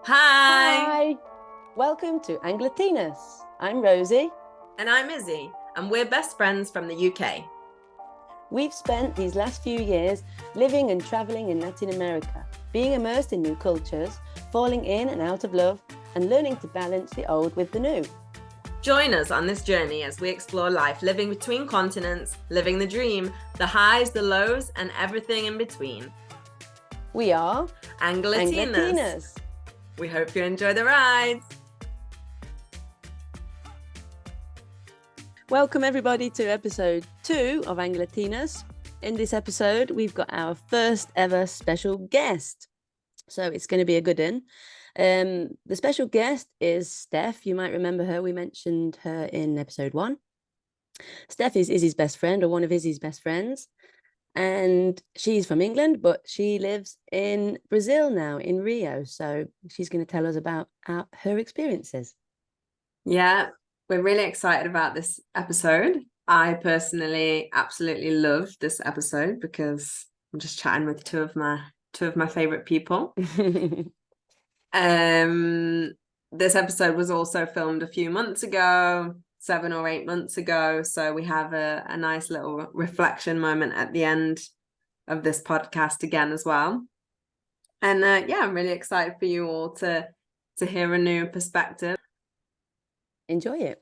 Hi. Hi, welcome to Anglatinas. I'm Rosie. And I'm Izzy, and we're best friends from the UK. We've spent these last few years living and travelling in Latin America, being immersed in new cultures, falling in and out of love, and learning to balance the old with the new. Join us on this journey as we explore life living between continents, living the dream, the highs, the lows, and everything in between. We are Anglatinas. We hope you enjoy the rides. Welcome everybody to episode 2 of Anglatinas. In this episode, we've got our first ever special guest. So it's going to be a good one. The special guest is Steph. You might remember her. We mentioned her in episode 1. Steph is Izzy's best friend, or one of Izzy's best friends. And she's from England, but she lives in Brazil now, in Rio. So she's going to tell us about her experiences. Yeah, we're really excited about this episode. I personally absolutely love this episode because I'm just chatting with two of my favorite people. This episode was also filmed a few months ago, 7 or 8 months ago. So we have a nice little reflection moment at the end of this podcast again as well. And yeah, I'm really excited for you all to hear a new perspective. Enjoy it.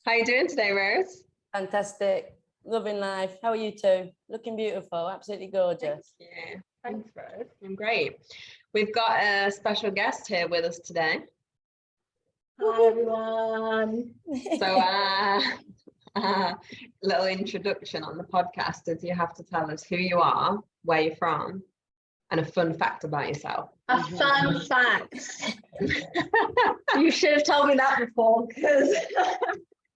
How are you doing today, Rose? Fantastic. Loving life. How are you two? Looking beautiful. Absolutely gorgeous. Yeah, thanks, Rose. I'm great. We've got a special guest here with us today. Hi, everyone. So, little introduction on the podcast is you have to tell us who you are, where you're from, and a fun fact about yourself. A fun fact. You should have told me that before, because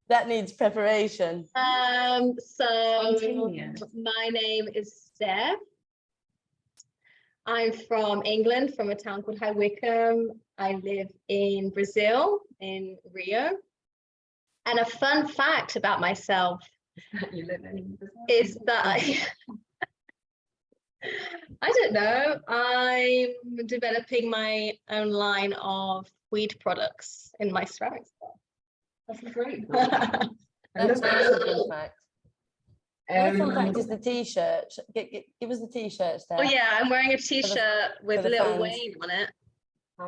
that needs preparation. So my name is Steph. I'm from England, from a town called High Wycombe. I live in Brazil, in Rio. And a fun fact about myself is that I don't know, I'm developing my own line of weed products in my ceramics bar. That's great. That's a fun fact. My fun fact is the t-shirt. Give us the t-shirt, Steph. Oh yeah, I'm wearing a t-shirt with Lil fans. Wayne on it.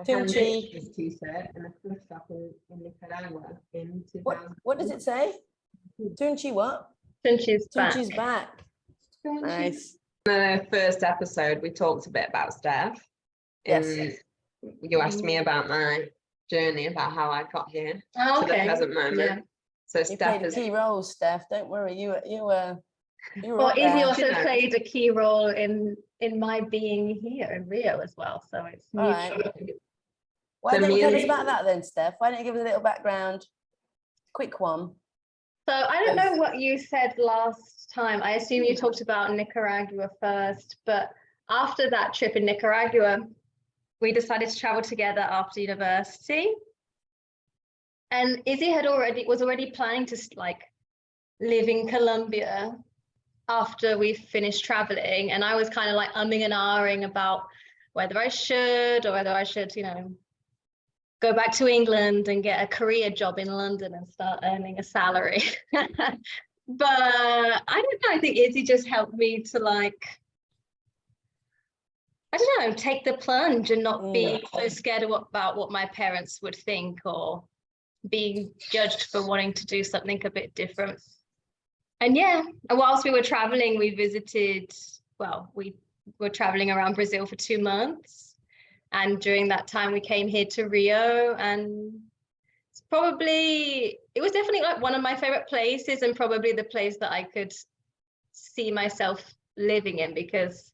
Tunchi. This t-shirt and a thrift shop in Nicaragua in 2000. What does it say? Tunchi what? Tunchi's back. Tunchi's back. Nice. In the first episode, we talked a bit about Steph. Yes. You asked me about my journey, about how I got here Oh, to the okay. present moment. Yeah. So You Steph played a is key role, Steph. Don't worry. You were Well, up Izzy there. also You know. played a key role in my being here in Rio as well. So it's All mutual. right. Why So don't you tell us me- about that then, Steph? Why don't you give us a little background? Quick one. So I don't know what you said last time. I assume you talked about Nicaragua first, but after that trip in Nicaragua, we decided to travel together after university. And Izzy was already planning to live in Colombia after we finished traveling, and I was kind of like umming and ahhing about whether I should or whether I should, go back to England and get a career job in London and start earning a salary. But I don't know, I think Izzy just helped me to take the plunge and not be so scared about what my parents would think or being judged for wanting to do something a bit different. And yeah, whilst we were traveling, we were traveling around Brazil for 2 months. And during that time, we came here to Rio, and it was definitely one of my favorite places, and probably the place that I could see myself living in, because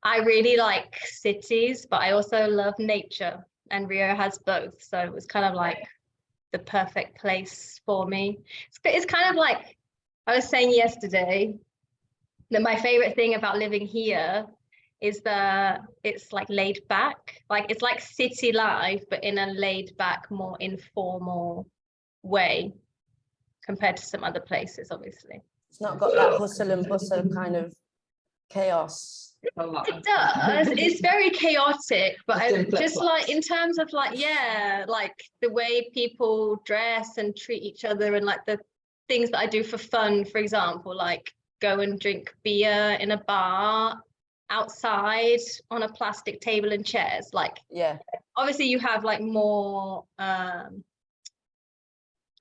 I really like cities, but I also love nature, and Rio has both. So it was kind of like the perfect place for me. It's kind of like I was saying yesterday, that my favorite thing about living here is that it's laid back. It's like city life, but in a laid back, more informal way compared to some other places, obviously. It's not got that hustle and bustle kind of chaos A lot. It does. It's very chaotic, but Just in just like flip-flops. in terms of like, yeah, like the way people dress and treat each other and like the things that I do for fun, for example, like go and drink beer in a bar outside on a plastic table and chairs. Like Yeah. obviously you have like more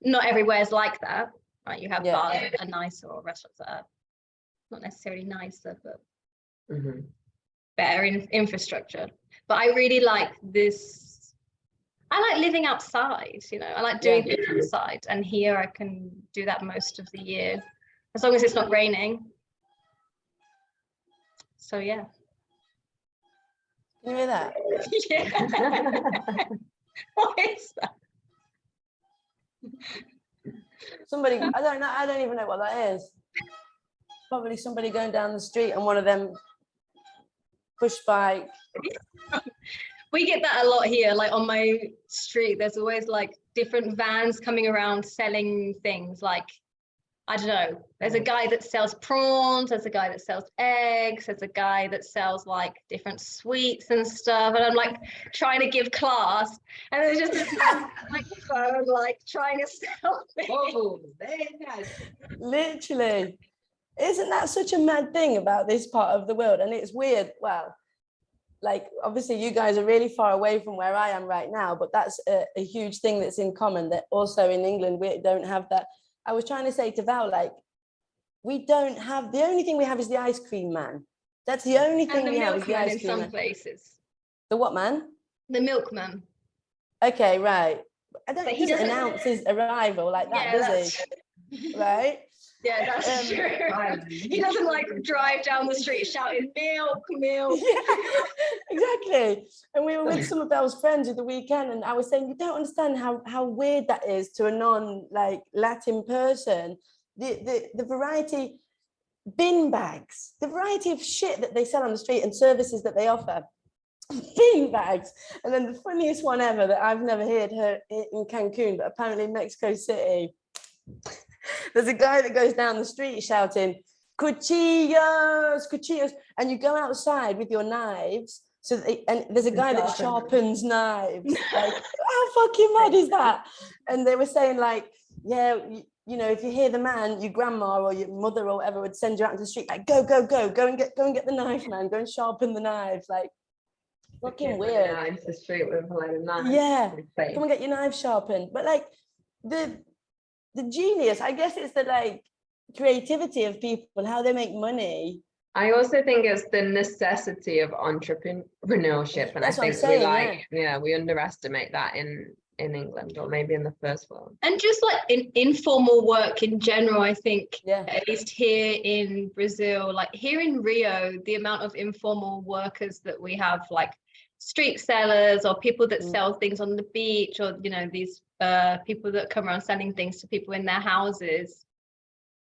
not everywhere's like that, right? You have Yeah. bars that are nicer or restaurants that are not necessarily nicer, but Mhm. better infrastructure. But I really like this. I like living outside, you know, I like doing things outside, and here I can do that most of the year as long as it's not raining. So yeah. Can you hear that? Yeah. What is that? Somebody, I don't know, I don't even know what that is. Probably somebody going down the street on one of them push bike. We get that a lot here, like on my street there's always like different vans coming around selling things. Like I don't know, there's a guy that sells prawns, there's a guy that sells eggs, there's a guy that sells like different sweets and stuff, and I'm like trying to give class, and there's just this microphone like trying to sell things. Oh, very nice. Literally. Isn't that such a mad thing about this part of the world? And it's weird. Well, like obviously you guys are really far away from where I am right now, but that's a huge thing that's in common, that also in England we don't have that. I was trying to say to Val, like, we don't have, the only thing we have is the ice cream man. That's the only thing And the we have is the milkman ice in cream some man. places. The what man? The milkman. Okay, right. I don't, But he doesn't announce his arrival like that, does he? Right? Yeah, that's true. He doesn't like drive down the street shouting milk, milk. Yeah, exactly. And we were with some of Belle's friends at the weekend, and I was saying, you don't understand how weird that is to a non-like Latin person. The variety, bin bags, the variety of shit that they sell on the street and services that they offer. Bin bags. And then the funniest one ever that I've never heard in Cancun, but apparently in Mexico City. There's a guy that goes down the street shouting, cuchillos, cuchillos, and you go outside with your knives. So and there's a guy that sharpens knives. Like, how fucking mad is that? And they were saying like, yeah, you know, if you hear the man, your grandma or your mother or whatever would send you out into the street, like, go and get the knife, man, go and sharpen the knives. Like, fucking weird. Into the street with a load of knives. Yeah, come and get your knife sharpened. But like the genius, I guess it's the like creativity of people, how they make money. I also think it's the necessity of entrepreneurship, and That's I what think I'm saying, we underestimate that in England, or maybe in the first world. And just like in informal work in general, I think, Yeah. at least here in Brazil, like here in Rio, the amount of informal workers that we have, like street sellers or people that sell things on the beach, or you know, these people that come around selling things to people in their houses,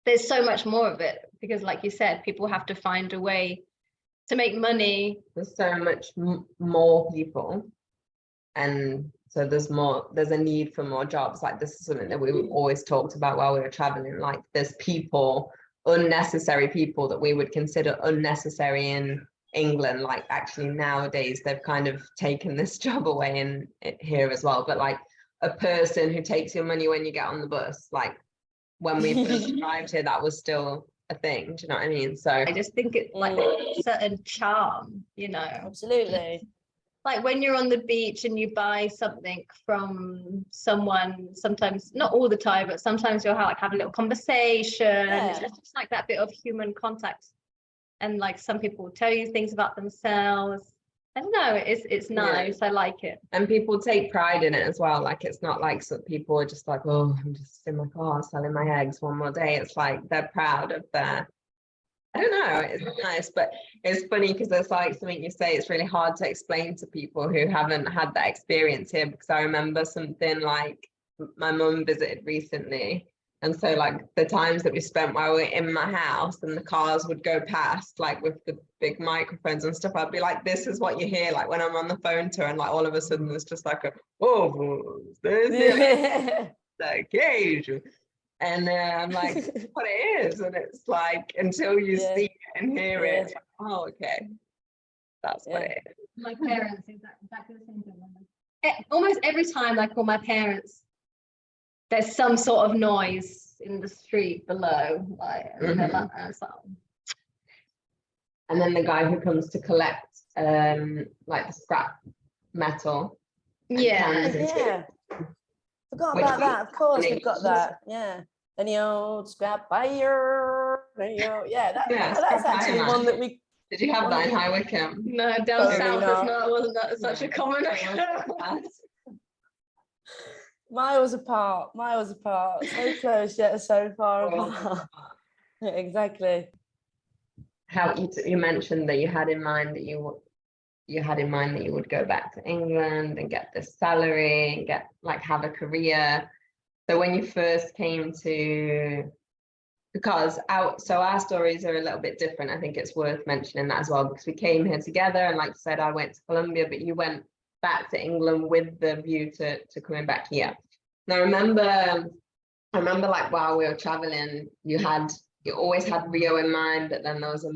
there's so much more of it, because like you said, people have to find a way to make money. There's so much more people, and so there's a need for more jobs. Like, this is something that we always talked about while we were traveling. Like, there's unnecessary people that we would consider unnecessary in England. Like, actually nowadays they've kind of taken this job away in here as well. But like, a person who takes your money when you get on the bus, like when we first arrived here, that was still a thing. Do you know what I mean? So I just think it's like a certain charm, you know. Absolutely. Like when you're on the beach and you buy something from someone, sometimes, not all the time, but sometimes you'll have a little conversation. Yeah. It's just like that bit of human contact. And like some people will tell you things about themselves. I don't know, it's nice. I like it. And people take pride in it as well. Like, it's not like some people are just like, oh, I'm just in my car selling my eggs one more day. It's like they're proud of their, I don't know, it's nice. But it's funny because it's like something you say, it's really hard to explain to people who haven't had that experience here. Because I remember something like my mum visited recently, and so like the times that we spent while we were in my house and the cars would go past, like with the big microphones and stuff, I'd be like, this is what you hear like when I'm on the phone to her, and like all of a sudden there's just like a, oh, there's the cage. And I'm like, this is what it is. And it's like, until you see it and hear it, it's like, oh, okay. That's what Yeah. it is. My parents, exactly the same thing. Almost every time I call my parents, there's some sort of noise in the street below. Like, and they're like, so. And then the guy who comes to collect like the scrap metal. and Yeah. turns into- Yeah. Forgot Which about that. Of course, funny. we've got that. Yeah. Any old scrap buyer. Yeah, Yeah, that's scrap actually buyer, one man. that we. Did you have that in High Wycombe? No, down Probably south not. it's not. Wasn't that such a No. common? Miles apart. So close yet so far apart. Yeah, exactly. How you mentioned that you had in mind that you would go back to England and get this salary and get like have a career. So when you first came to, because our stories are a little bit different. I think it's worth mentioning that as well, because we came here together, and like I said, I went to Colombia, but you went back to England with the view to coming back here. And I remember like while we were traveling, you always had Rio in mind, but then there was a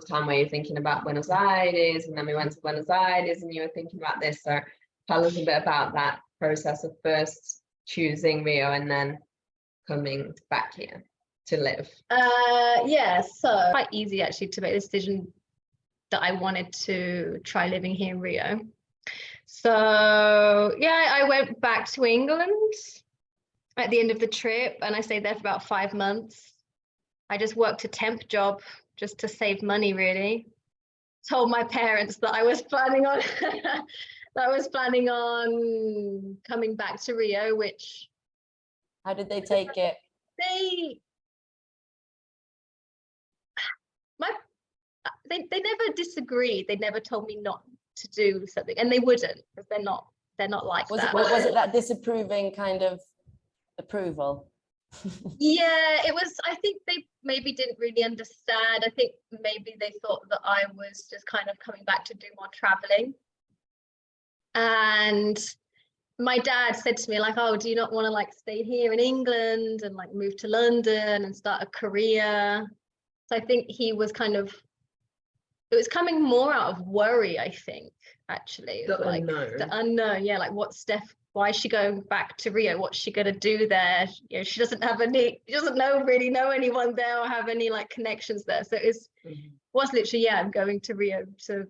time where you're thinking about Buenos Aires, and then we went to Buenos Aires and you were thinking about this. So tell us a bit about that process of first choosing Rio and then coming back here to live. Yeah, so quite easy actually to make the decision that I wanted to try living here in Rio. So yeah, I went back to England at the end of the trip, and I stayed there for about 5 months. I just worked a temp job just to save money, really. Told my parents that I was planning on coming back to Rio, which How did they take it? they never disagreed. They never told me not to do something, and they wouldn't, because they're not like that. Was it that disapproving kind of approval? Yeah, it was. I think they maybe didn't really understand. I think maybe they thought that I was just kind of coming back to do more traveling. And my dad said to me, like, oh, do you not want to like stay here in England and like move to London and start a career? So I think he was kind of, it was coming more out of worry, I think, actually. The like unknown. The unknown, yeah, like why is she going back to Rio? What's she gonna do there? You know, she doesn't really know anyone there or have any like connections there. So it was literally, yeah, I'm going to Rio to,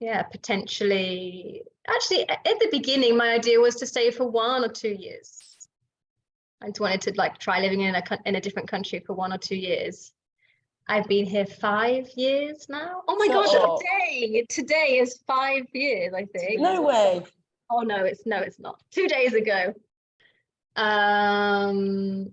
yeah, potentially. Actually, at the beginning, my idea was to stay for 1 or 2 years. I just wanted to like try living in a different country for 1 or 2 years. I've been here 5 years now. Oh my gosh, today is 5 years, I think. No way. Oh no, it's not. 2 days ago. And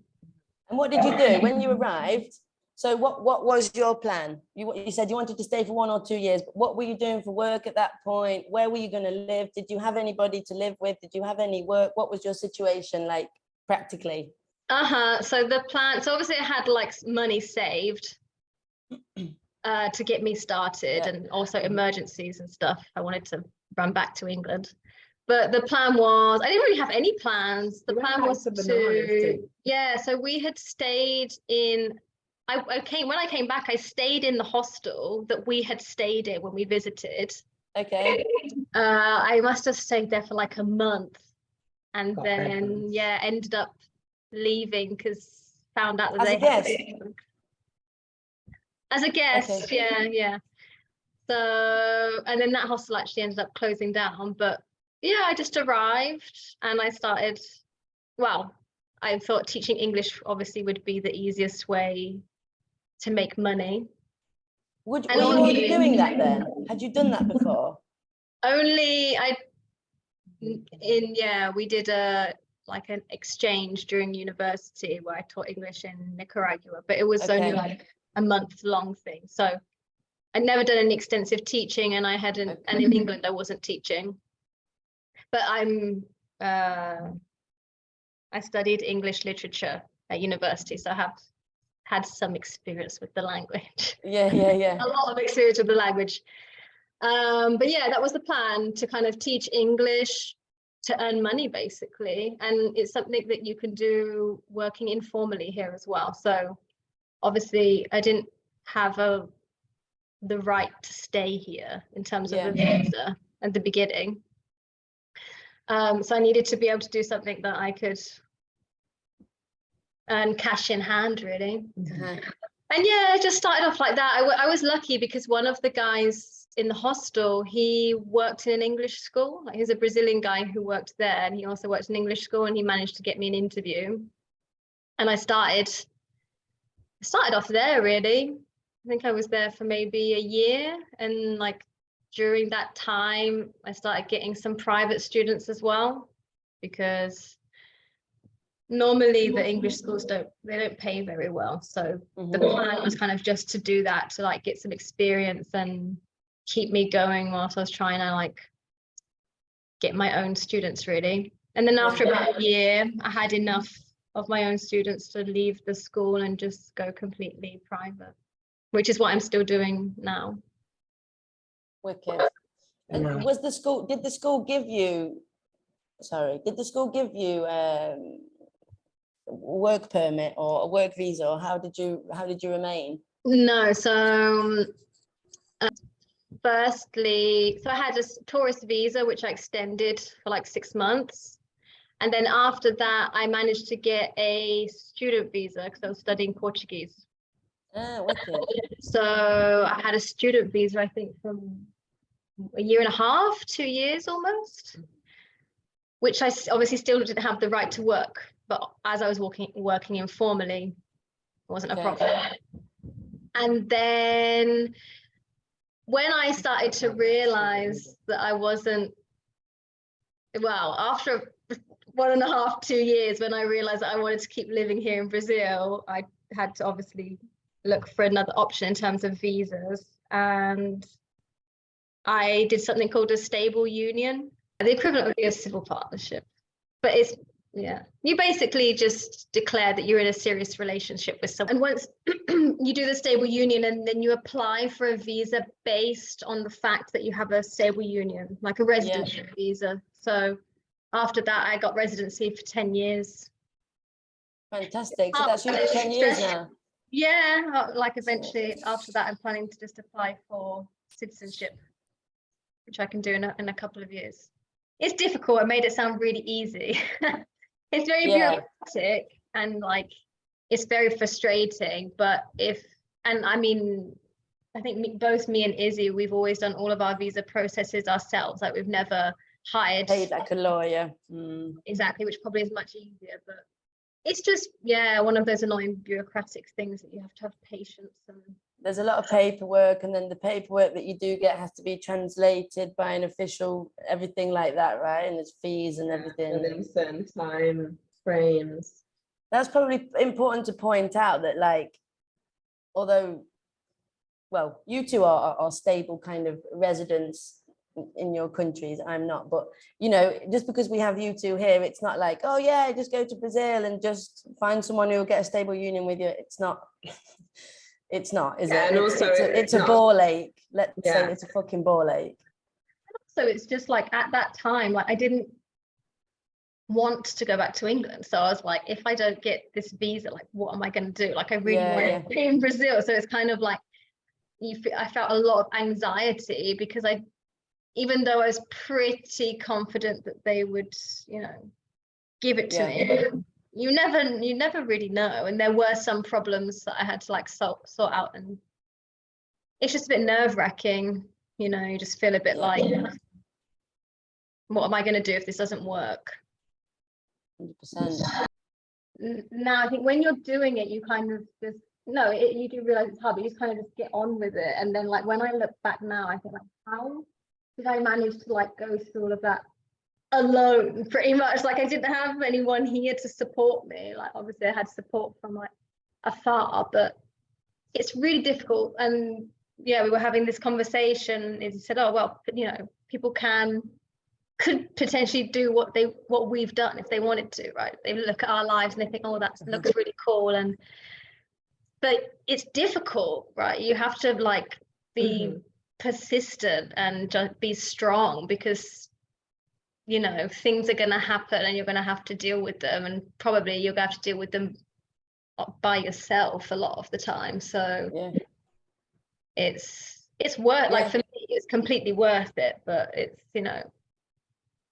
what did you do when you arrived? So what was your plan? You said you wanted to stay for 1 or 2 years, but what were you doing for work at that point? Where were you going to live? Did you have anybody to live with? Did you have any work? What was your situation like practically? So the plan, so obviously I had like money saved to get me started, and also emergencies and stuff. I wanted to run back to England. But the plan was, I didn't really have any plans. The plan was yeah, so we had stayed in, when I came back, I stayed in the hostel that we had stayed in when we visited. Okay. I must have stayed there for like a month, and then yeah, ended up leaving because found out that As a guest? As a guest, Okay. yeah. So, and then that hostel actually ended up closing down, but yeah, I just arrived and I started, well, I thought teaching English obviously would be the easiest way to make money. Were you already doing that then? Had you done that before? We did like an exchange during university where I taught English in Nicaragua, but it was only like a month-long thing. So I'd never done any extensive teaching, and and in England I wasn't teaching. But I studied English literature at university, so I have had some experience with the language. Yeah. A lot of experience with the language. But yeah, that was the plan, to kind of teach English to earn money, basically. And it's something that you can do working informally here as well. So obviously I didn't have the right to stay here in terms of Yeah. a visa at the beginning. So I needed to be able to do something that I could earn cash in hand, really. Uh-huh. And yeah, it just started off like that. I was lucky because one of the guys in the hostel, he worked in an English school. Like, he's a Brazilian guy who worked there, and he also worked in English school, and he managed to get me an interview. And I started off there, really. I think I was there for maybe a year, and like during that time, I started getting some private students as well, because normally the English schools don't pay very well. So the plan was kind of just to do that, to like get some experience and keep me going whilst I was trying to like get my own students, really. And then after about a year, I had enough of my own students to leave the school and just go completely private, which is what I'm still doing now. Wicked. And did the school give you work permit or a work visa, or how did you remain? No, so firstly, so I had a tourist visa which I extended for like 6 months, and then after that I managed to get a student visa because I was studying Portuguese. Wicked. So I had a student visa, I think from a year and a half, 2 years almost, which I obviously still didn't have the right to work, but as I was working informally, it wasn't a problem. And then when I started to realize that I wasn't, well, after 1.5, 2 years, when I realized that I wanted to keep living here in Brazil, I had to obviously look for another option in terms of visas. And I did something called a stable union. The equivalent would be a civil partnership, but it's, yeah, you basically just declare that you're in a serious relationship with someone. And once you do the stable union, and then you apply for a visa based on the fact that you have a stable union, like a residency visa. So after that, I got residency for 10 years. Fantastic. So that's you for 10 years now. Yeah, like eventually after that, I'm planning to just apply for citizenship, which I can do in a couple of years. It's difficult. I made it sound really easy. It's very bureaucratic, and like it's very frustrating. But I mean, I think both me and Izzy, we've always done all of our visa processes ourselves. Like we've never paid like a lawyer. Exactly, which probably is much easier. But it's just one of those annoying bureaucratic things that you have to have patience. And there's a lot of paperwork, and then the paperwork that you do get has to be translated by an official, everything like that, right? And there's fees and everything within certain time frames. That's probably important to point out, that like, although, well, you two are stable kind of residents in your countries, I'm not, but you know, just because we have you two here, it's not like, oh yeah, just go to Brazil and just find someone who will get a stable union with you. It's not it's not, is it? And also it's a ball ache. Let's say it's a fucking ball ache. So it's just like at that time, like I didn't want to go back to England. So I was like, if I don't get this visa, like what am I going to do? Like I really want to be in Brazil. So it's kind of like I felt a lot of anxiety, because even though I was pretty confident that they would, you know, give it to me, you never really know. And there were some problems that I had to like sort out, and it's just a bit nerve-wracking, you know. You just feel a bit like, what am I going to do if this doesn't work? 100%. Now I think when you're doing it, you kind of just you do realize it's hard, but you just kind of just get on with it. And then like when I look back now, I think like, how did I manage to like go through all of that alone, pretty much? Like I didn't have anyone here to support me. Like obviously I had support from like afar, but it's really difficult. And we were having this conversation, and he said, oh well, you know, people could potentially do what we've done if they wanted to, right? They look at our lives and they think, oh, that looks really cool, but it's difficult, right? You have to like be persistent and just be strong, because you know things are going to happen and you're going to have to deal with them, and probably you're going to have to deal with them by yourself a lot of the time. So it's it's worth, like Yeah. for me, it's completely worth it, but it's, you know,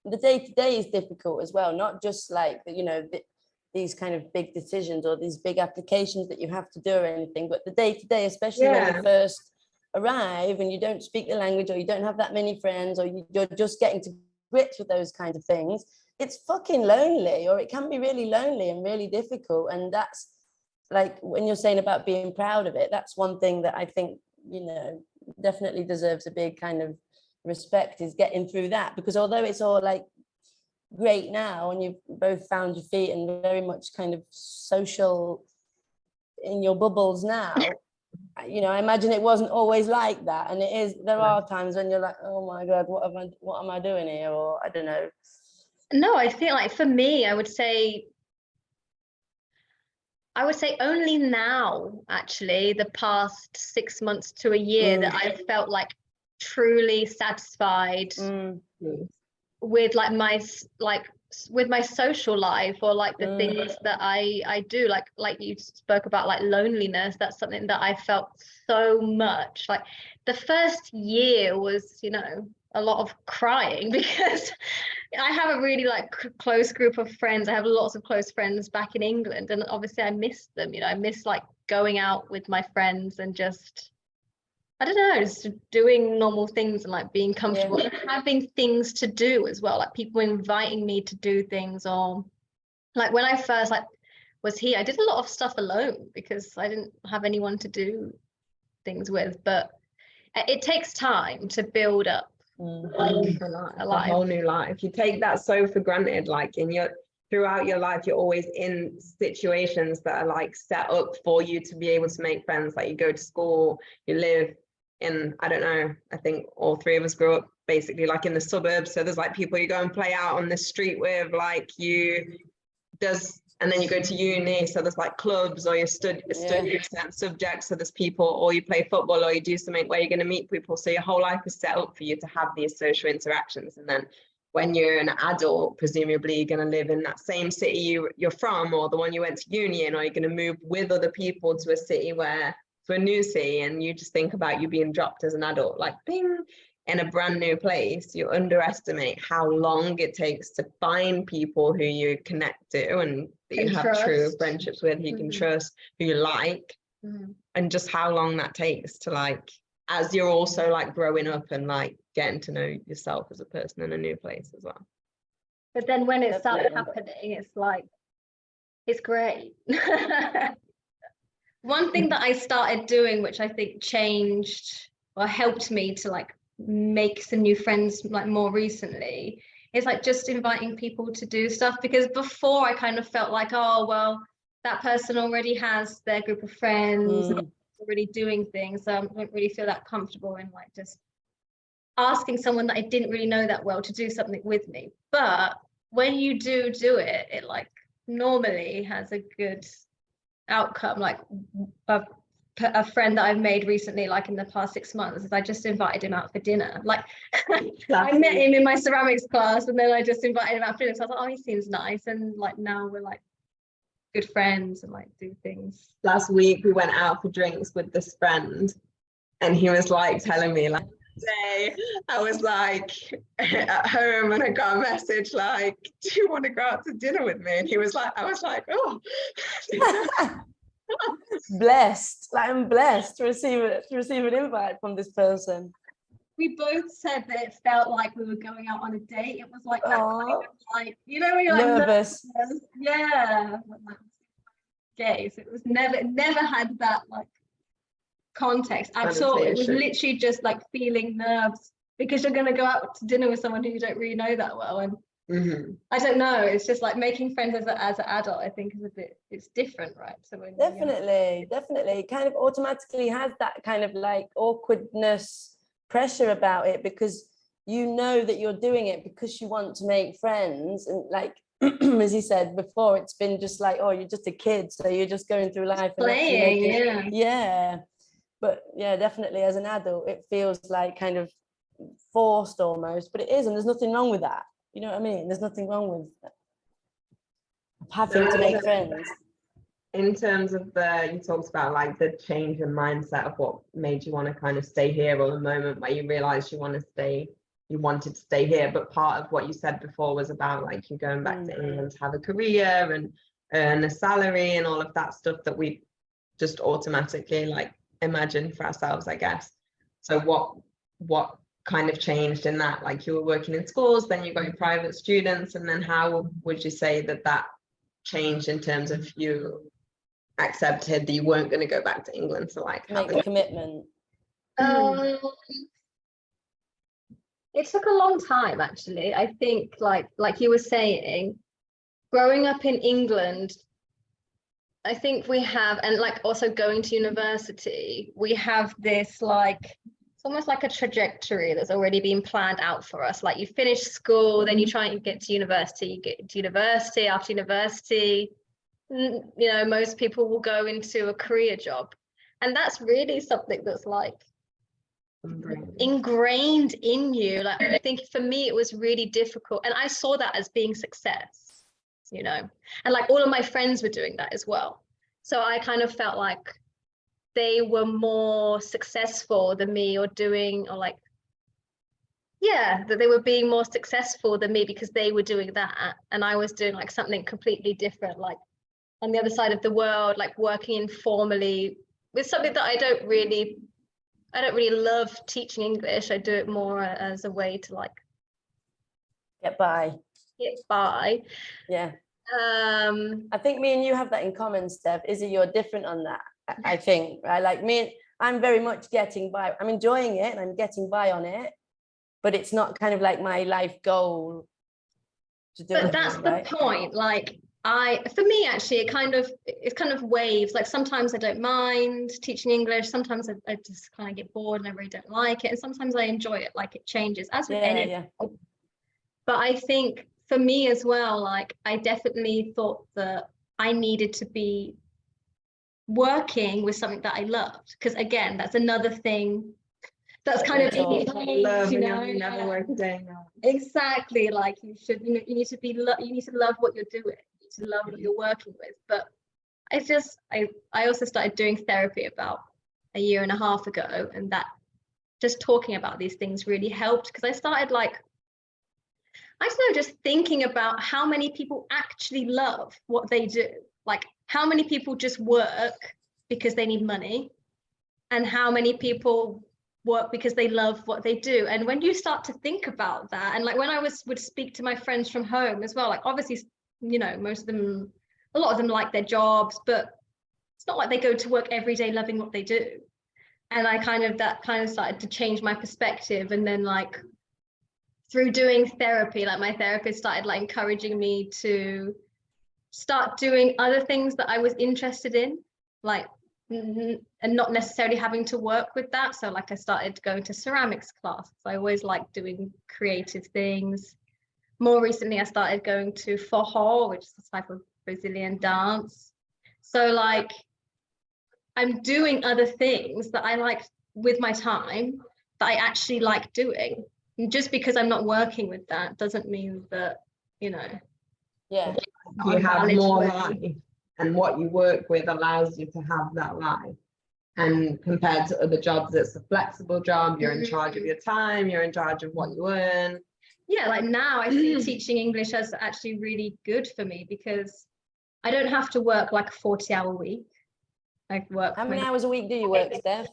The day-to-day is difficult as well, not just like, you know, these kind of big decisions or these big applications that you have to do or anything, but the day-to-day, especially when Yeah. you first arrive and you don't speak the language, or you don't have that many friends, or you're just getting to grips with those kinds of things, it's fucking lonely, or it can be really lonely and really difficult. And that's like, when you're saying about being proud of it, that's one thing that I think, you know, definitely deserves a big kind of respect, is getting through that. Because although it's all like great now and you've both found your feet and very much kind of social in your bubbles now, you know, I imagine it wasn't always like that. And it is, there are times when you're like, oh my God, what am I doing here? Or I don't know. no, I feel like for me, I would say only now, actually, the past 6 months to a year, that I felt like truly satisfied with like with my social life, or like the things that I do, like you spoke about, like loneliness. That's something that I felt so much. Like the first year was, you know, a lot of crying because I have a really like close group of friends. I have lots of close friends back in England, and obviously I miss them. You know, I miss like going out with my friends and just, I don't know, just doing normal things and like being comfortable and having things to do as well. Like people inviting me to do things, or like when I first like was here, I did a lot of stuff alone because I didn't have anyone to do things with. But it takes time to build up like a a whole new life. You take that so for granted, like throughout your life, you're always in situations that are like set up for you to be able to make friends. Like you go to school, you live in, I don't know, I think all three of us grew up basically like in the suburbs, so there's like people you go and play out on the street with, like and then you go to uni, so there's like clubs, or you study certain subjects, so there's people, or you play football, or you do something where you're going to meet people. So your whole life is set up for you to have these social interactions. And then when you're an adult, presumably you're going to live in that same city you're from, or the one you went to uni in, or you're going to move with other people to a new city, and you just think about you being dropped as an adult, like bing, in a brand new place. You underestimate how long it takes to find people who you connect to and that you have true friendships with, who you can trust, who you like, and just how long that takes to, like, as you're also like growing up and like getting to know yourself as a person in a new place as well. But then when it started happening, it's like, it's great. One thing that I started doing, which I think changed or helped me to like make some new friends like more recently, is like just inviting people to do stuff. Because before I kind of felt like, oh well, that person already has their group of friends, already doing things, so I don't really feel that comfortable in like just asking someone that I didn't really know that well to do something with me. But when you do it, it like normally has a good outcome. Like a friend that I've made recently, like in the past 6 months, is I just invited him out for dinner. Like I met him in my ceramics class, and then I just invited him out for dinner. So I was like, oh, he seems nice, and like now we're like good friends and like do things. Last week we went out for drinks with this friend, and he was like telling me, like, today I was like at home and I got a message like, do you want to go out to dinner with me? And he was like, I was like, oh. Blessed, like I'm blessed to receive an invite from this person. We both said that it felt like we were going out on a date. It was like that kind of like, you know, when you're like nervous. Yeah, gay. So it was never had that like context at all. It was literally just like feeling nerves because you're going to go out to dinner with someone who you don't really know that well. And I don't know, it's just like making friends as an adult, I think, is a bit, it's different, right? So when definitely kind of automatically has that kind of like awkwardness, pressure about it, because you know that you're doing it because you want to make friends. And like as he said before, it's been just like, oh, you're just a kid, so you're just going through life and playing. But yeah, definitely as an adult it feels like kind of forced almost, but it isn't. There's nothing wrong with that. You know what I mean? There's nothing wrong with having to make friends. in terms of you talked about like the change in mindset of what made you want to kind of stay here, or the moment where you realized you wanted to stay here. But part of what you said before was about like you going back to England to have a career and earn a salary and all of that stuff that we just automatically like imagine for ourselves, I guess. So what kind of changed in that? Like you were working in schools, then you got your private students, and then how would you say that changed in terms of you accepted that you weren't going to go back to England to like Make the commitment. It took a long time, actually. I think like you were saying, growing up in England, I think we have, and like also going to university, we have this like, it's almost like a trajectory that's already been planned out for us. Like you finish school, then you try and get to university, you get to university, after university, you know, most people will go into a career job. And that's really something that's like ingrained in you. Like I think for me, it was really difficult. And I saw that as being success, you know, and like all of my friends were doing that as well. So I kind of felt like they were more successful than me, or that they were being more successful than me because they were doing that. And I was doing like something completely different, like on the other side of the world, like working informally with something that I don't really love teaching English. I do it more as a way to like Get by. Yeah. I think me and you have that in common, Steph. Izzy, you're different on that. I think, right? Like me, I'm very much getting by. I'm enjoying it and I'm getting by on it, but it's not kind of like my life goal to do it. But that's the point. Like for me, actually, it's kind of waves. Like sometimes I don't mind teaching English. Sometimes I just kind of get bored and I really don't like it. And sometimes I enjoy it. Like it changes as with any. Yeah. But I think for me as well, like I definitely thought that I needed to be working with something that I loved. Because again, that's another thing that's kind of love, you know, never work a day now. Exactly. Like you need to love what you're doing. To love what you're working with. But I also started doing therapy about a year and a half ago, and that just talking about these things really helped, because I started like, I don't know, just thinking about how many people actually love what they do. Like how many people just work because they need money, and how many people work because they love what they do. And when you start to think about that, and like when I would speak to my friends from home as well, like obviously, you know, a lot of them like their jobs, but it's not like they go to work every day loving what they do. And that kind of started to change my perspective. And then like through doing therapy, like my therapist started like encouraging me to start doing other things that I was interested in, like, and not necessarily having to work with that. So like I started going to ceramics class. I always liked doing creative things. More recently, I started going to forró, which is a type of Brazilian dance. So like, I'm doing other things that I like with my time that I actually like doing. And just because I'm not working with that doesn't mean that, you know. Yeah. You have more life, and what you work with allows you to have that life. And compared to other jobs, it's a flexible job. You're in charge of your time. You're in charge of what you earn. Yeah, like now I see teaching English as actually really good for me, because I don't have to work like a 40-hour week. I work. How many hours a week do you work, Steph?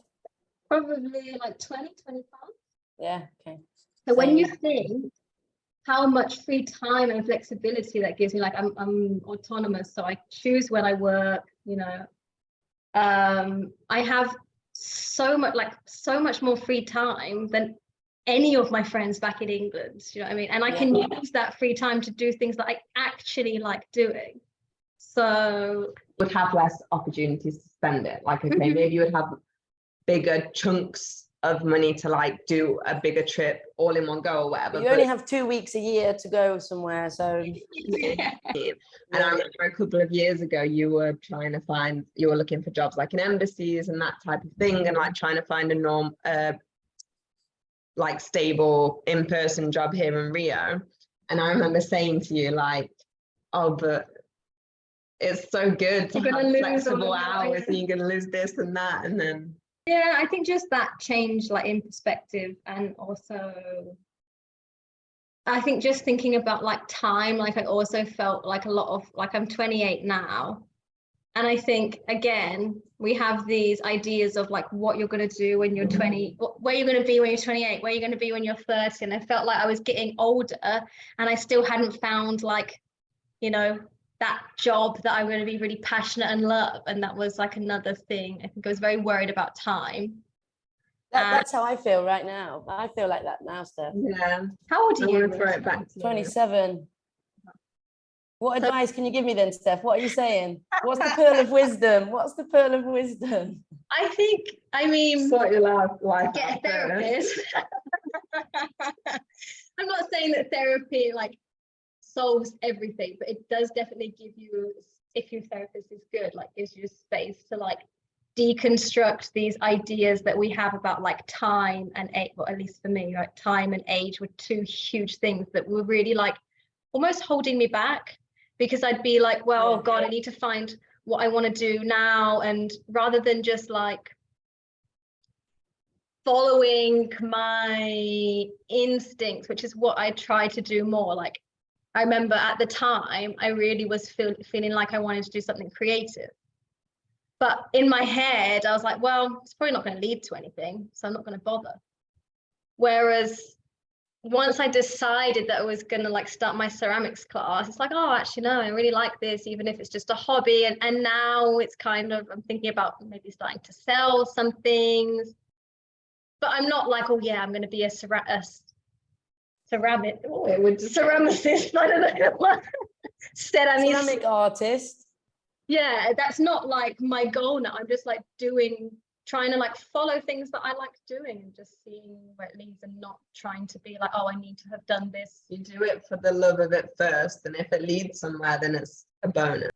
Probably like 20, 25. Yeah, okay. So when you think how much free time and flexibility that gives me, like I'm autonomous, so I choose when I work, you know. I have so much more free time than any of my friends back in England, you know what I mean? And I can use that free time to do things that I actually like doing. So would have less opportunities to spend it. Like, okay, maybe you would have bigger chunks of money to like do a bigger trip all in one go or whatever. But you only have 2 weeks a year to go somewhere, so. And I remember a couple of years ago, you were looking for jobs like in embassies and that type of thing, and like trying to find a like stable in-person job here in Rio. And I remember saying to you like, oh, but it's so good to You're gonna have lose flexible all of your hours, hours. and you're gonna lose this and that, and then Yeah, I think just that change, like in perspective, and also I think just thinking about like time, like I also felt like a lot of like I'm 28 now. And I think again, we have these ideas of like what you're going to do when you're 20, where you're going to be when you're 28, where you're going to be when you're 30. And I felt like I was getting older and I still hadn't found like, you know, that job that I'm going to be really passionate and love. And that was like another thing. I think I was very worried about time. That's how I feel right now. I feel like that now, Steph. yeah. How old I are you? want to throw it back to you. 27. What So- advice can you give me then, Steph? What are you saying? What's the pearl of wisdom? What's the pearl of wisdom? I think, I mean, Sort your life get a out first. therapist. I'm not saying that therapy like solves everything, but it does definitely give you, if your therapist is good, like gives you space to like deconstruct these ideas that we have about like time and age. Well, at least for me, like time and age were two huge things that were really like almost holding me back, because I'd be like, well, oh God, I need to find what I want to do now. And rather than just like following my instincts, which is what I try to do more. Like I remember at the time, I really was feeling like I wanted to do something creative. But in my head, I was like, well, it's probably not going to lead to anything, so I'm not going to bother. Whereas once I decided that I was going to like start my ceramics class, it's like, oh, actually, no, I really like this, even if it's just a hobby. And now it's kind of, I'm thinking about maybe starting to sell some things. But I'm not like, oh yeah, I'm going to be a ceramicist. I don't know what. Ceramic artist. Yeah, that's not like my goal now. I'm just like trying to like follow things that I like doing and just seeing where it leads, and not trying to be like, oh, I need to have done this. You do it for the love of it first, and if it leads somewhere, then it's a bonus.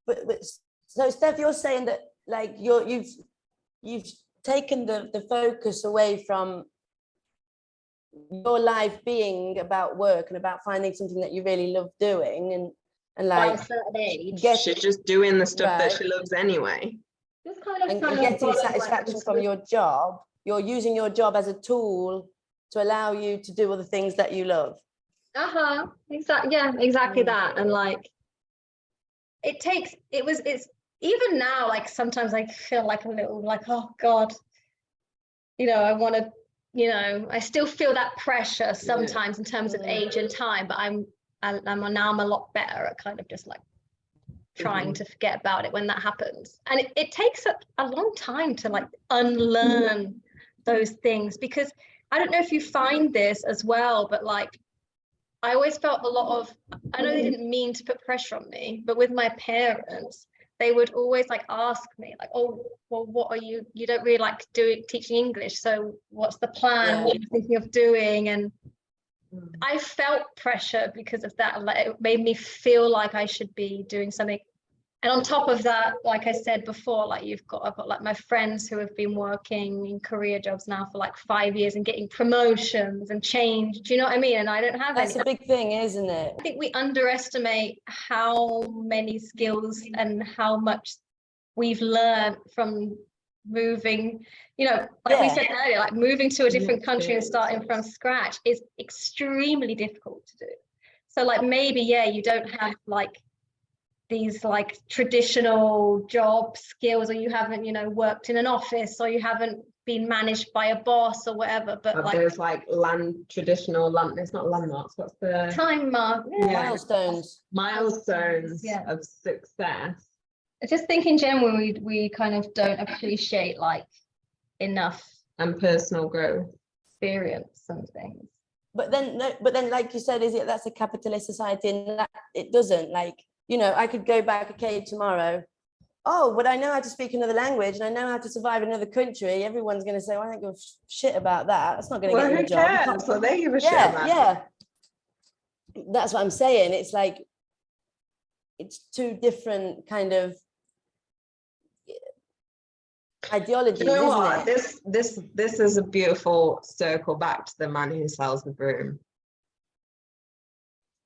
But so Steph, you're saying that like you've taken the focus away from your life being about work and about finding something that you really love doing, and By like a certain age, She's just doing the stuff that Right. she loves anyway. just kind of and trying to getting follow, like, satisfaction this from with- your job. You're using your job as a tool to allow you to do other things that you love. Exactly. Yeah, exactly Mm. that. And like it's even now, like sometimes I feel like a little like, oh God, I want to, I still feel that pressure sometimes in terms of age and time, but I'm a lot better at kind of just like trying to forget about it when that happens. And it takes a long time to like unlearn those things, because I don't know if you find this as well, but like I always felt a lot of, I know they didn't mean to put pressure on me, but with my parents, they would always like ask me like, oh, well, what are you don't really like teaching English, so what's the plan? Yeah. What are you thinking of doing? And I felt pressure because of that. Like it made me feel like I should be doing something. And on top of that, like I said before, like I've got like my friends who have been working in career jobs now for like 5 years and getting promotions and change. Do you know what I mean? And I don't have That's any. a big thing, isn't it? I think we underestimate how many skills and how much we've learned from moving, like we said earlier, like moving to a different country and starting from scratch is extremely difficult to do. So like maybe, you don't have like these like traditional job skills, or you haven't, worked in an office, or you haven't been managed by a boss or whatever, but like there's like traditional land, it's not landmarks, what's the time mark, Milestones. of success. I just think in general we kind of don't appreciate like enough And personal growth. experience and things. But then like you said, that's a capitalist society, and that it doesn't, like, I could go back tomorrow. Oh, but I know how to speak another language and I know how to survive in another country. Everyone's going to say, well, I don't give a shit about that. That's not going to get you a job. Cares? So they give a shit about Yeah. That's what I'm saying. It's like, it's two different kind of ideologies, You know what? isn't it? This is a beautiful circle back to the man who sells the broom.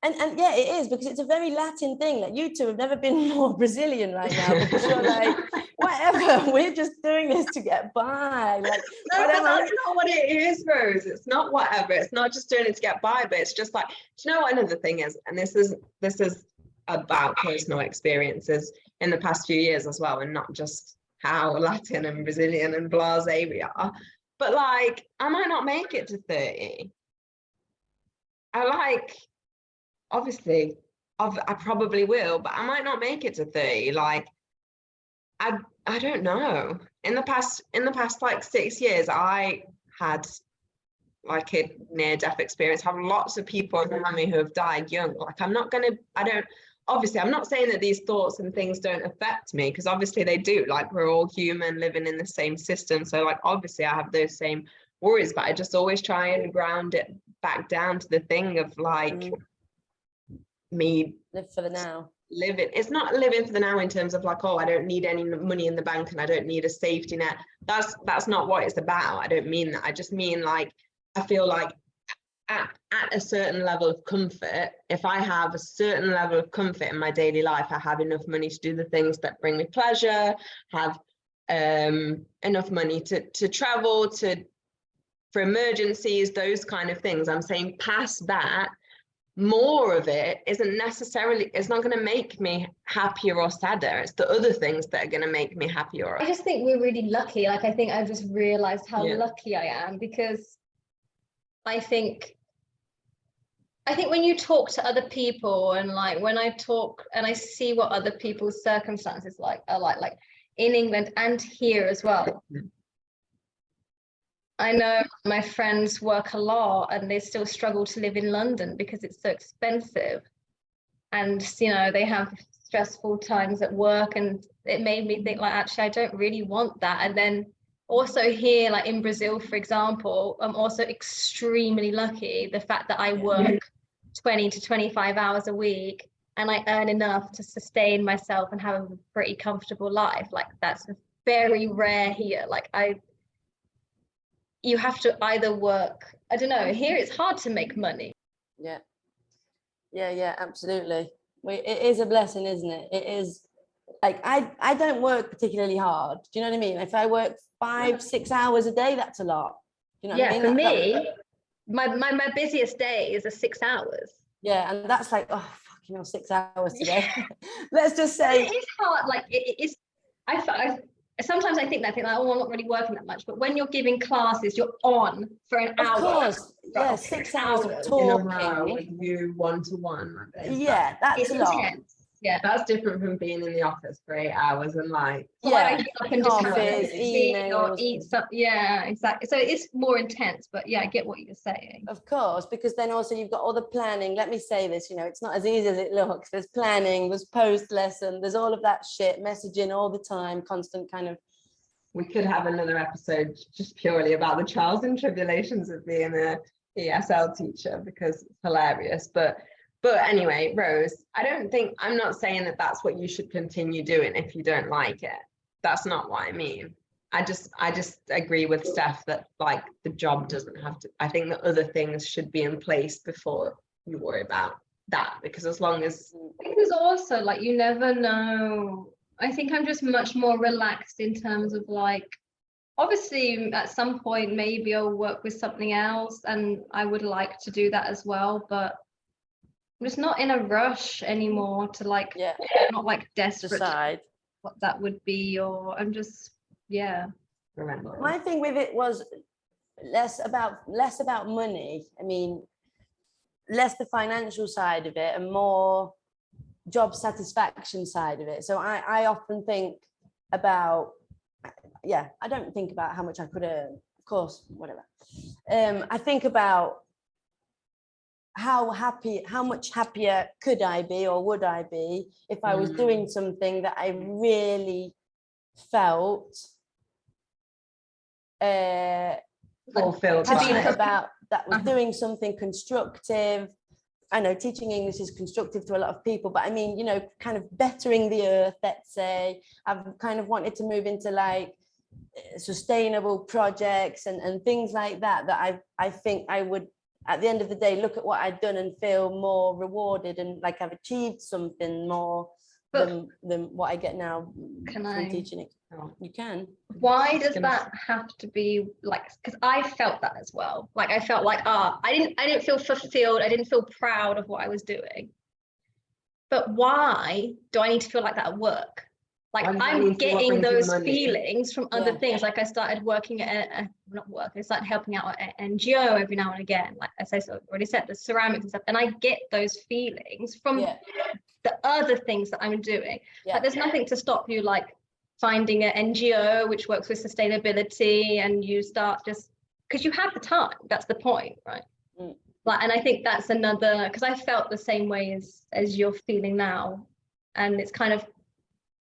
And yeah, it is, because it's a very Latin thing. Like, you two have never been more Brazilian right now, because you're like, whatever, we're just doing this to get by. Like, No, but whatever. that's not what it is, Rose. It's not whatever. It's not just doing it to get by, but it's just like, do you know what another thing is? And this is about personal experiences in the past few years as well, and not just how Latin and Brazilian and blasé we are. But like, I might not make it to 30. Obviously, I probably will, but I might not make it to 30. Like, I don't know. In the past like 6 years, I had like a near-death experience. I have lots of people around me who have died young. Like, I'm not saying that these thoughts and things don't affect me, because obviously they do. Like, we're all human living in the same system. So like, obviously I have those same worries, but I just always try and ground it back down to the thing of like, me Live for the now. It's not living for the now in terms of like, oh, I don't need any money in the bank and I don't need a safety net. That's not what it's about. I don't mean that. I just mean like, I feel like at a certain level of comfort, if I have a certain level of comfort in my daily life, I have enough money to do the things that bring me pleasure, have enough money to travel, for emergencies, those kind of things. I'm saying past that, more of it isn't necessarily, it's not going to make me happier or sadder. It's the other things that are going to make me happier. I just think we're really lucky. Like, I think I've just realized how lucky I am, because I think when you talk to other people, and like when I talk and I see what other people's circumstances are like in England and here as well. I know my friends work a lot and they still struggle to live in London because it's so expensive. And, you know, they have stressful times at work, and it made me think, like, actually, I don't really want that. And then also here, like in Brazil, for example, I'm also extremely lucky. The fact that I work 20 to 25 hours a week and I earn enough to sustain myself and have a pretty comfortable life. Like, that's very rare here. Like, you have to either work, I don't know, here it's hard to make money. Yeah, absolutely. It is a blessing, isn't it? It is. Like, I don't work particularly hard. Do you know what I mean? If I work 5-6 hours a day, that's a lot. Do you know what I mean? For me, my busiest days are 6 hours. Yeah, and that's like, oh, fucking hell, 6 hours today. Let's just say. It is hard. Like, it is. Sometimes I think like, oh, I'm not really working that much. But when you're giving classes, you're on for an hour. Of course, yeah, 6 hours of talking. With you one-to-one. Yeah, that's a lot. Intense. Yeah, that's different from being in the office for 8 hours and like, yeah, I can just have emails, or eat some. Yeah, exactly. So it's more intense, but yeah, I get what you're saying. Of course, because then also you've got all the planning. Let me say this, you know, it's not as easy as it looks. There's planning, there's post lesson, there's all of that shit, messaging all the time, constant kind of. We could have another episode just purely about the trials and tribulations of being a ESL teacher, because it's hilarious. But anyway, Rose, I'm not saying that that's what you should continue doing if you don't like it. That's not what I mean. I just agree with Steph that like the job doesn't have to, I think that other things should be in place before you worry about that, because as long as. Because also like, you never know. I think I'm just much more relaxed in terms of like, obviously at some point maybe I'll work with something else, and I would like to do that as well, but I'm just not in a rush anymore to like, I'm not like desperate decide what that would be, or I'm just, Remember. My thing with it was less about money. I mean, less the financial side of it and more job satisfaction side of it. So I often think about, I don't think about how much I could earn, of course, whatever. I think about how much happier could I be or would I be if I was doing something that I really felt fulfilled about, that was doing something constructive. I know teaching English is constructive to a lot of people, but I mean, you know, kind of bettering the earth, let's say. I've kind of wanted to move into like sustainable projects and things like that I think I would at the end of the day look at what I'd done and feel more rewarded and like I've achieved something more But than what I get now Can from I- teaching it. You can. why does gonna- that have to be like, because I felt that as well. Like I felt like, I didn't feel fulfilled. I didn't feel proud of what I was doing. But why do I need to feel like that at work? Like Why do I I'm need to getting want those money? feelings from other Yeah. things. Like I started working at not work. I started helping out at an NGO every now and again. Like as I already said, the ceramics and stuff, and I get those feelings from Yeah. the other things that I'm doing. Yeah. Like there's nothing to stop you like finding an NGO which works with sustainability, and you start just because you have the time. That's the point, right? Mm. Like, and I think that's another, because I felt the same way as you're feeling now, and it's kind of,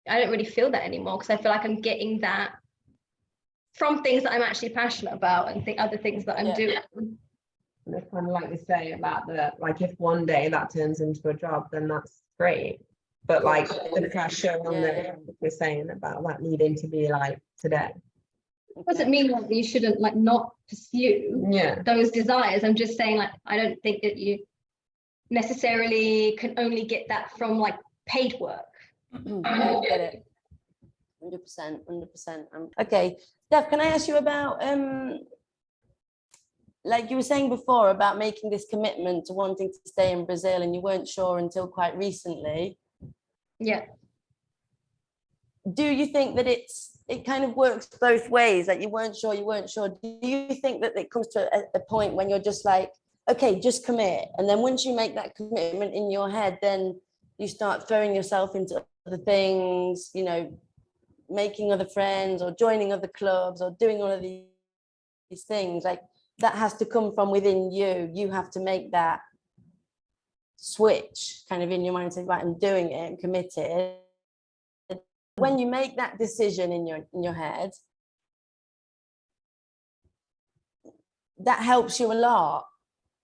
I don't really feel that anymore because I feel like I'm getting that from things that I'm actually passionate about and other things that I'm Yeah. doing. And it's kind of like we say about like if one day that turns into a job, then that's great. But like the pressure on Yeah. the we're saying about that needing to be like today. Doesn't mean like you shouldn't like not pursue Yeah. those desires. I'm just saying like I don't think that you necessarily can only get that from like paid work. I get it. 100%. Okay, Steph, can I ask you about like you were saying before about making this commitment to wanting to stay in Brazil and you weren't sure until quite recently. Yeah. Do you think that it kind of works both ways? Like you weren't sure. Do you think that it comes to a point when you're just like, okay, just commit, and then once you make that commitment in your head, then you start throwing yourself into other things, you know, making other friends or joining other clubs or doing all of these things? Like that has to come from within you. You have to make that switch kind of in your mind and say, right, I'm doing it, I'm committed. When you make that decision in your head, that helps you a lot,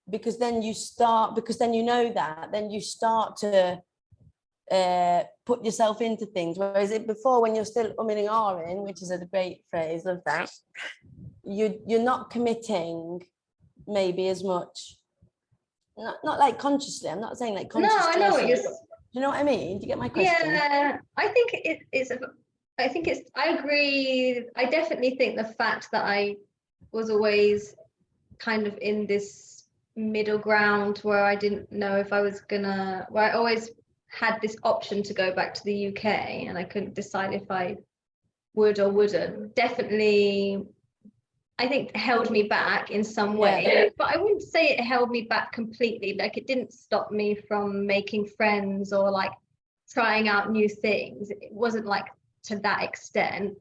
because then you know that, then you start to put yourself into things. Whereas before, when you're still umming and ahhing, which is a great phrase, love that, you're not committing maybe as much. Not like consciously. I'm not saying like conscious. No, I know what you're. Do you know what I mean? Do you get my question? Yeah, I think I agree. I definitely think the fact that I was always kind of in this middle ground where I didn't know if I was where I always had this option to go back to the UK and I couldn't decide if I would or wouldn't, definitely I think held me back in some way. Yeah. But I wouldn't say it held me back completely. Like it didn't stop me from making friends or like trying out new things. It wasn't like to that extent.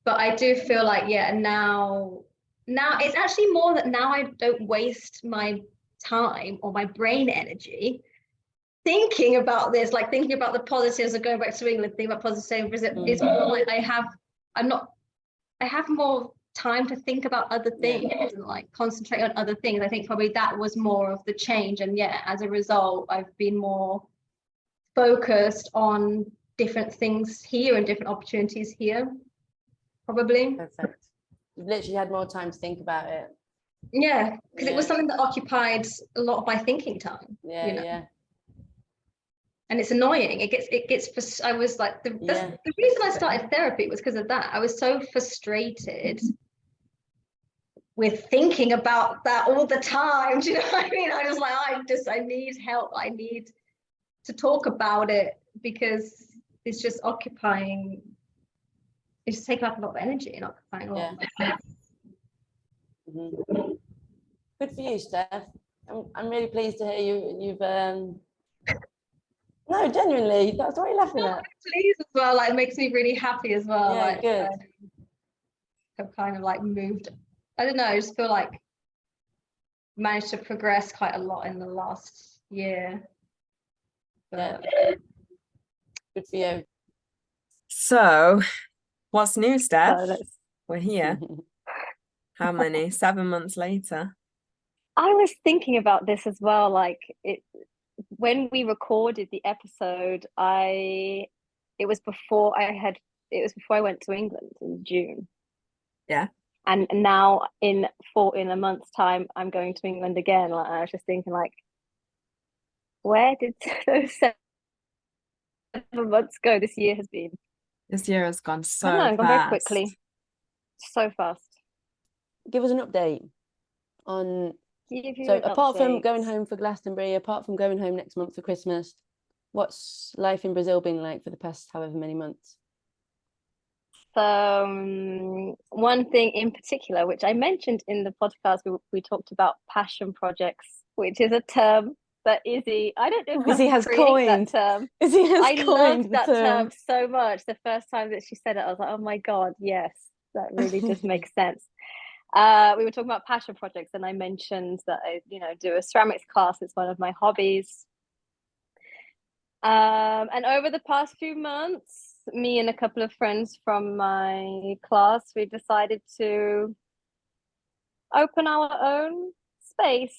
But I do feel like, yeah, now it's actually more that now I don't waste my time or my brain energy thinking about this, like thinking about the positives of going back to England, thinking about positives. It's more like I have more time to think about other things and like concentrate on other things. I think probably that was more of the change, and yeah, as a result I've been more focused on different things here and different opportunities here, probably. Perfect. You've literally had more time to think about it. Yeah, because it was Yeah. something that occupied a lot of my thinking time. Yeah, you know? yeah. And it's annoying. I was like, the reason I started therapy was because of that. I was so frustrated with thinking about that all the time. Do you know what I mean? I was like, I need help. I need to talk about it because it's just taking up a lot of energy and occupying a lot of my time. Mhm. Good for you, Steph. I'm really pleased to hear you've no, genuinely, that's what you're laughing at. Please as well, like it makes me really happy as well. Yeah, like good. I've kind of like moved. I don't know, I just feel like managed to progress quite a lot in the last year. But Good for you. So, what's new, Steph? so that's- We're here. How many? 7 months later. I was thinking about this as well, like when we recorded the episode, it was before I went to England in June. Yeah. And now in a month's time, I'm going to England again. Like, I was just thinking, like, where did those 7 months go? This year has been, This year has gone I don't know, so gone very fast. quickly, so fast. Give us an update on. Give you So an apart from update. going home for Glastonbury, apart from going home next month for Christmas, what's life in Brazil been like for the past however many months? So one thing in particular, which I mentioned in the podcast, we talked about passion projects, which is a term that Izzy, I don't know if Izzy Izzy has created coined. that term. Izzy has I coined loved the that term. term so much. The first time that she said it, I was like, oh my God, yes, that really does make sense. We were talking about passion projects, and I mentioned that I, do a ceramics class. It's one of my hobbies. And over the past few months, me and a couple of friends from my class, we decided to open our own space,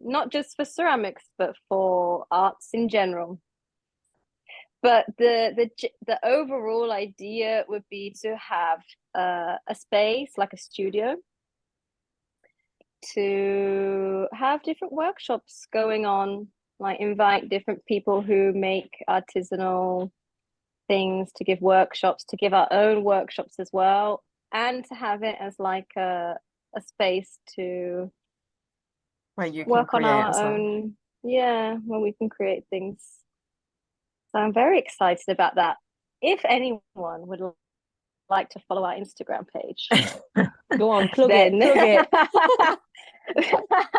not just for ceramics, but for arts in general. But the overall idea would be to have a space like a studio, to have different workshops going on, like invite different people who make artisanal things to give workshops, to give our own workshops as well, and to have it as like a space to Where you work can on create our as well. own, where we can create things. So I'm very excited about that. If anyone would like to follow our Instagram page, Go on, plug then it.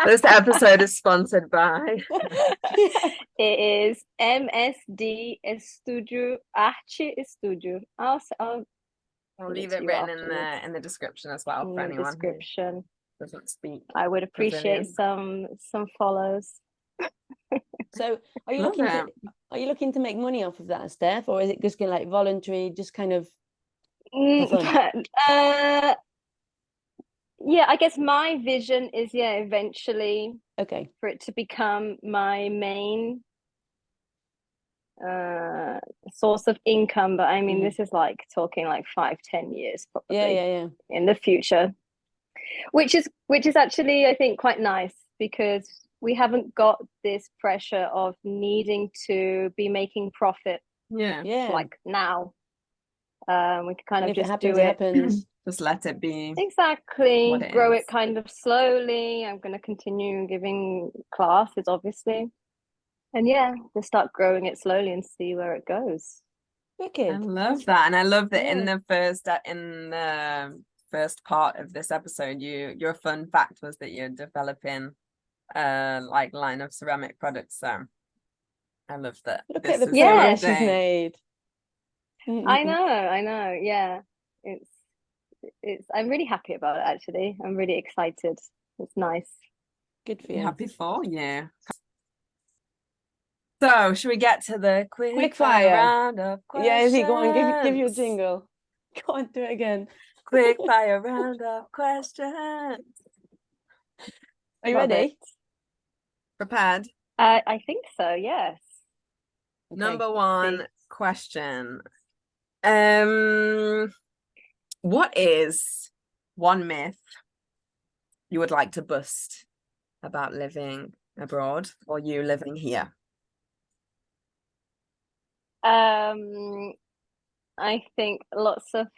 This episode is sponsored by. it is MSD Estúdio, Arte Estúdio. I'll leave to it you written afterwards in the description as well in for the anyone description. who doesn't speak. I would appreciate Brazilian. some follows. So are you Love looking to make money off of that, Steph, or is it just gonna like voluntary, just kind of for fun? Yeah, I guess my vision is eventually Okay. for it to become my main source of income, but I mean this is like talking like 5-10 years probably Yeah. in the future, which is actually I think quite nice, because we haven't got this pressure of needing to be making profit Yeah. like now. We can kind And of if it just happens, do it it. happens. Just let it be. Exactly. What it Grow is. it kind of slowly. I'm going to continue giving classes, obviously. And just start growing it slowly and see where it goes. I Wicked. love that, and I love that in Yeah. the first part of this episode, your fun fact was that you're developing like line of ceramic products. So I love that. Look This at the is your progress she's update. made. I know. Yeah. It's I'm really happy about it actually. I'm really excited. It's nice. Good for Be you. happy for you. So should we get to the quick fire round of questions? Yeah, Izzy, go on, give your jingle. Go on, do it again. Quick fire round of questions. Are you Love ready? it. Prepared? I think so, yes. Okay. Number let's one see. question. What is one myth you would like to bust about living abroad or you living here? I think lots of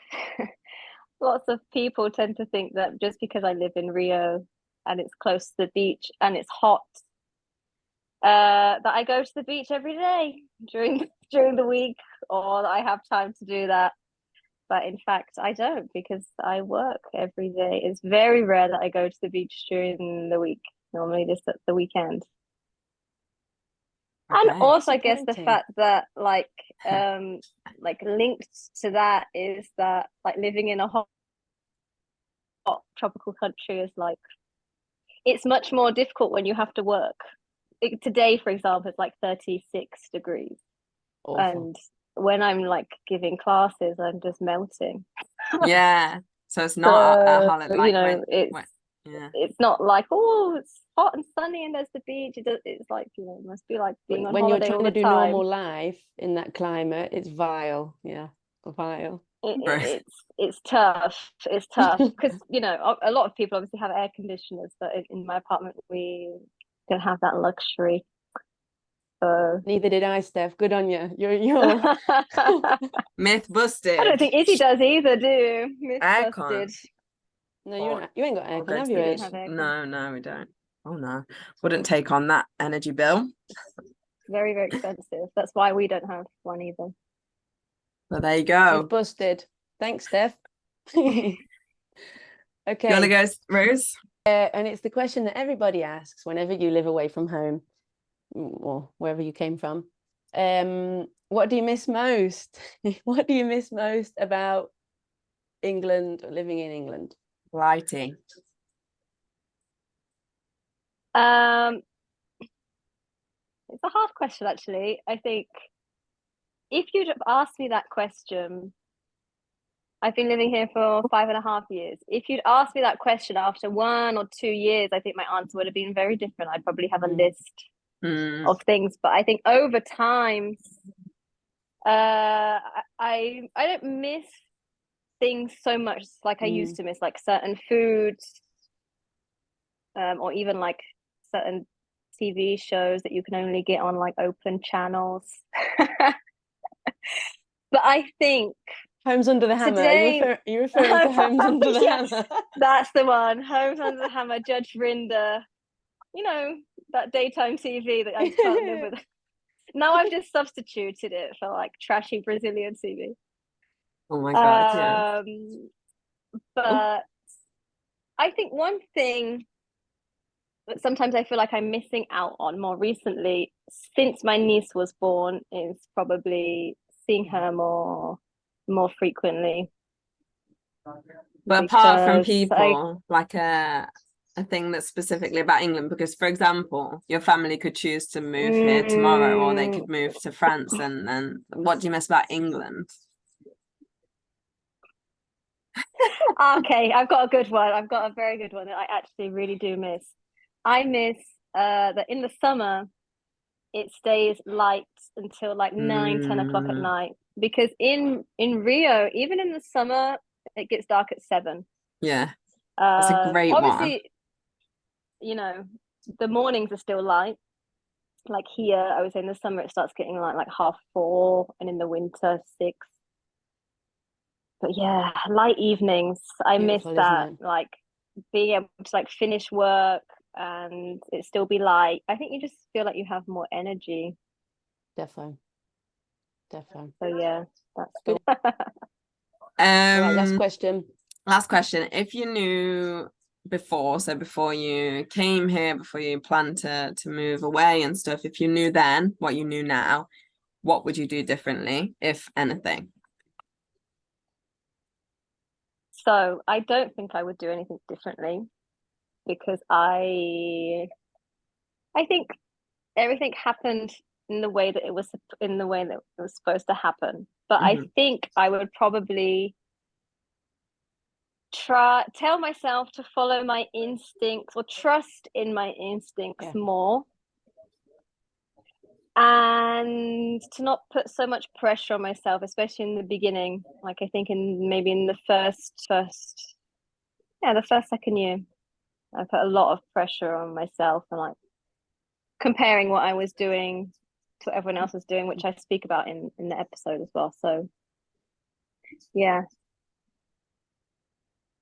people tend to think that just because I live in Rio and it's close to the beach and it's hot, that I go to the beach every day during the week, or that I have time to do that. But in fact, I don't, because I work every day. It's very rare that I go to the beach during the week. Normally just at the weekend. And Okay. also, I guess the Disappointing. fact that like linked to that is that like living in a hot tropical country is like, it's much more difficult when you have to work. Today, for example, it's like 36 degrees. Awful. And when I'm like giving classes, I'm just melting. Yeah. So it's not a So, holiday. Like it's not like, oh, it's hot and sunny and there's the beach. It's like, it must be like being on When you're holiday all trying to the do time. normal life in that climate, it's vile. Yeah, vile. Right. It's tough. It's tough because a lot of people obviously have air conditioners, but in my apartment we don't have that luxury. So Neither did I, Steph. Good on you. You're I Myth busted. don't think Izzy does either, do you? Myth Aircon. busted. No, you ain't got I'll aircon, go have to you, the Ed? Have aircon. No, we don't. Oh no, wouldn't take on that energy bill. Very, very expensive. That's why we don't have one either. Well, there you You've go. busted. Thanks, Steph. Okay. You want to go, Rose? And it's the question that everybody asks whenever you live away from home or wherever you came from. What do you miss most? What do you miss most about England or living in England? Lighting. It's a hard question, actually. I think if you'd have asked me that question, I've been living here for 5.5 years. If you'd asked me that question after 1 or 2 years, I think my answer would have been very different. I'd probably have a list of things. But I think over time, I don't miss things so much like I used to miss, like certain foods, or even like certain TV shows that you can only get on like open channels. But I think Homes Under the Hammer. today- Are you referring to Homes Under the Yeah. Hammer? that's the one. Homes Under the Hammer, Judge Rinder. That daytime TV that I can't live with. Now I've just substituted it for like trashy Brazilian TV. Oh my god, yeah. But I think one thing that sometimes I feel like I'm missing out on more recently, since my niece was born, is probably seeing her more frequently. But apart from Because people, like a thing that's specifically about England, because for example, your family could choose to move here tomorrow, or they could move to France, and then what do you miss about England? Okay, I've got a good one. I've got a very good one that I actually really do miss. I miss that in the summer it stays light until like 9-10 o'clock at night, because in Rio, even in the summer, it gets dark at 7. Yeah, that's a great obviously the mornings are still light. Like here, I would say in the summer it starts getting light like 4:30, and in the winter 6. But yeah, light evenings, I miss Beautiful, that. isn't it? Like being able to like finish work and it still be light. I think you just feel like you have more energy. Defo. So yeah, that's Good. good. All right, last question. Last question. If you knew before, so before you came here, before you planned to move away and stuff, if you knew then what you knew now, what would you do differently, if anything? So I don't think I would do anything differently, because I think everything happened in the way that it was supposed to happen. But I think I would probably tell myself to follow my instincts, or trust in my instincts more, and to not put so much pressure on myself, especially in the beginning. Like I think maybe in the the second year, I put a lot of pressure on myself, and like comparing what I was doing to what everyone else was doing, which I speak about in the episode as well. So yeah,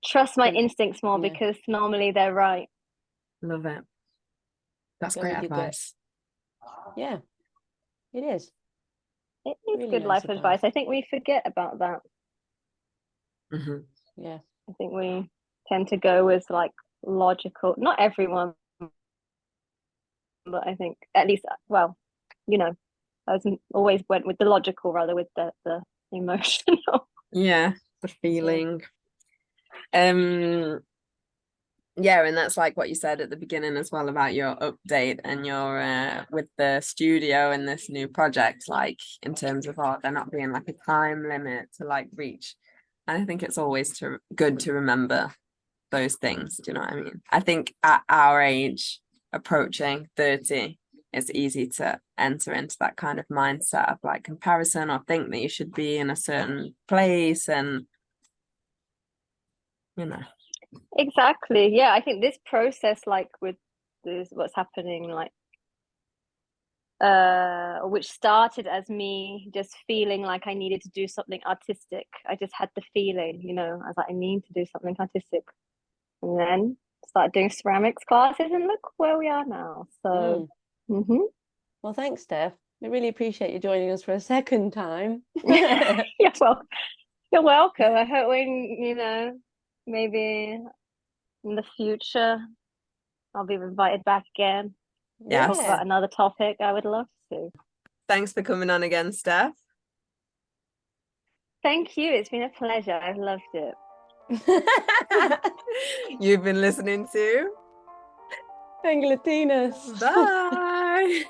trust my instincts more, because normally they're right. Love it. That's Very great good. advice. Yeah, it is. It is Really good nice life advice. I think we forget about that. Yeah. I think we tend to go with like logical, not everyone, but I think at least, well, I always went with the logical rather with the emotional. Yeah, the feeling. Yeah, and that's like what you said at the beginning as well about your update and your with the studio and this new project, like in terms of there not being like a time limit to like reach. And I think it's always good to remember those things. Do you know what I mean? I think at our age, approaching 30, it's easy to enter into that kind of mindset of like comparison, or think that you should be in a certain place, and you know. Exactly. Yeah, I think this process, like with this, what's happening, like which started as me just feeling like I needed to do something artistic. I just had the feeling, you know, I was like, I need to do something artistic. And then started doing ceramics classes, and look where we are now. So Well, thanks, Steph. We really appreciate you joining us for a second time. yeah, well, you're welcome. I hope when, you know, maybe in the future I'll be invited back again. Yeah. Talk about another topic. I would love to. Thanks for coming on again, Steph. Thank you. It's been a pleasure. I've loved it. You've been listening to Anglatinas. Bye.